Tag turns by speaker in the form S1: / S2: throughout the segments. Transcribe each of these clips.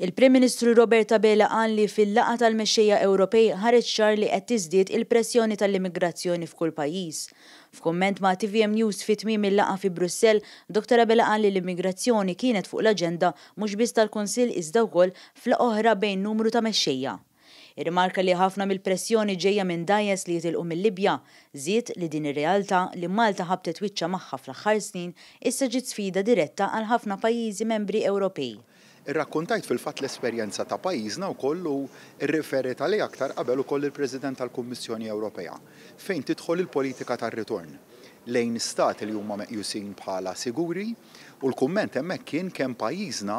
S1: Il-Prim Ministru Roberta Bela qal li fil-laqgħa tal-mexxejja Ewropej ħareġ ċar li qed tiżdied il-pressjoni tal-immigrazzjoni f'kull pajjiż. F'kumment ma' TVM News fi tmiem il-laqgħa fi Brussell, Dr. Bela qal li l-immigrazzjoni kienet fuq l-aġenda mhux biss tal-Kunsill iżda wkoll fl oħra bejn numru ta' mexxejja. Irrimarka li ħafna mill-pressjoni ġejja minn dajjes li jitilqu mill-Libja, żied li din ir-realtà li Malta ħabtet wiċċa magħha fl-aħħar snin issa ġiet sfida diretta għal ħafna pajjiżi membri Ewropej.
S2: Irrakkontajt fil-fatt l-esperjenza ta' pajjiżna wkoll u rriferet għalih aktar qabel ukoll il-President tal-Kummissjoni Ewropea fejn tidħol il-politika tar-ritorn lejn stati li huma meqjusin bħala siguri u l-kumment hemmhekk kien kemm pajjiżna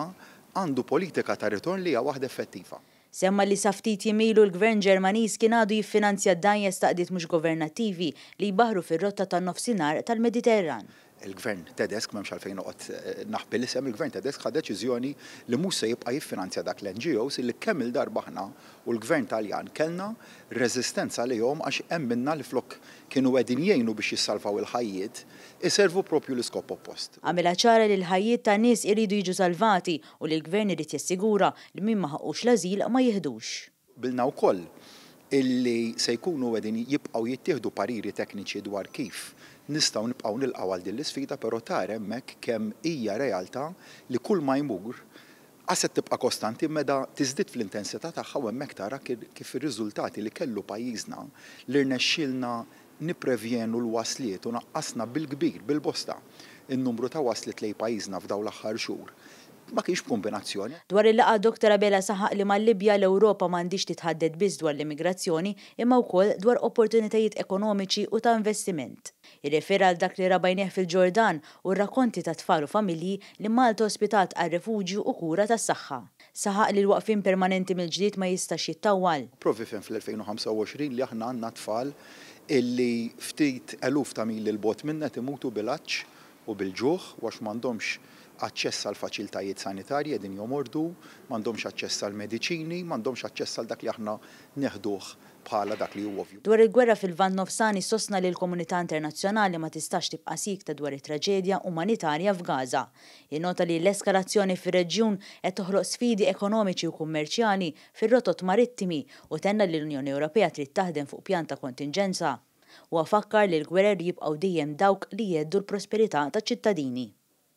S2: għandu politika ta' ritorn li hija waħda effettiva.
S1: Semma li sa ftit jimilu l-Gvern Ġermaniż kien għadu jiffinanzja dajjes taqdiet mhux governattivi li jbaħru fir-rotta tan-nofsinhar tal-Mediterran.
S2: Il-Gvern Tedesк m'hemmx għalfejn noqgħod naħbil isem, il-Gvern Tedesk ħad deċiżjoni li mhux se jibqa' jiffinanzja dak l-NGOs li kemm il-darba aħna u l-Gvern Taljan kellna reżistenza lihom għax hemm minna li flok kienu qegħdin jgħinu biex jissalvaw il-ħajjiet iservu propju l-iskop oppost.
S1: Għamilha ċara li l-ħajjiet ta' nies iridu jiġu salvati u li l-Gvern irid jassigura li min ma ħaqqux l-ażil ma jieħdux.
S2: Bilna wkoll illi se jkunu qegħdin jibqgħu jittieħdu pariri tekniċi dwar kif nistgħu nibqgħu nilqgħu għal din l-isfida, però tara hemmhekk kemm hija realtà li kull ma jmur għaset tibqa' kostanti meta tiżdied fl-intensità tagħha u hemmhekk tara kif ir-riżultati li kellu pajjiżna li rnexxielna nipprevjenu l-wasliet u naqqasna bil-kbir bil-bosta in-numru ta' waslit lejn pajjiżna f'dawn l-aħħar xhur. Ma kienx b'kombinazzjoni.
S1: Dwar il-laqgħa Dr. Bela saħaq li mal-Libja l-Ewropa m'għandix titħadded biss dwar l-immigrazzjoni imma wkoll dwar opportunitajiet ekonomiċi u ta' investiment. Irrefera għal dak li rabajnieh fil-Ġordan u r-rakkonti ta' tfal u familji li Malta ospitat għal refuġju u kura tas-saħħa. Saħaq li l-waqfin permanenti mill-ġdid ma jistax jittawwal.
S2: Provi fejn fl-2025 li aħna għandna tfal illi ftit eluf ta' mil il-bot minnet imutu bil-aċċ u bil-ġuħ għax m'għandhomx aċċess għal faċiltajiet sanitarji qegħdin jomordu, m'għandhomx aċċess għal mediċini, m'għandhomx aċċess għal dak li aħna neħduh bħala dak li huwa ovvju.
S1: Dwar il-gwerra fil-Lvant Nofsani sostna li l-komunità internazzjonali ma tistax tibqa' sikta dwar it-traġedja umanitarja f'Gaza. Jinnota li l-eskalazzjoni fir-reġjun qed toħloq sfidi ekonomiċi u kummerċjali fir-rotot marittimi u tenna li l-Unjoni Ewropea trid taħdem fuq pjan ta' kontinġenza. U fakkar li l-gwerer jibqgħu dejjem dawk li jgħeddu l-prosperità taċ-ċittadini.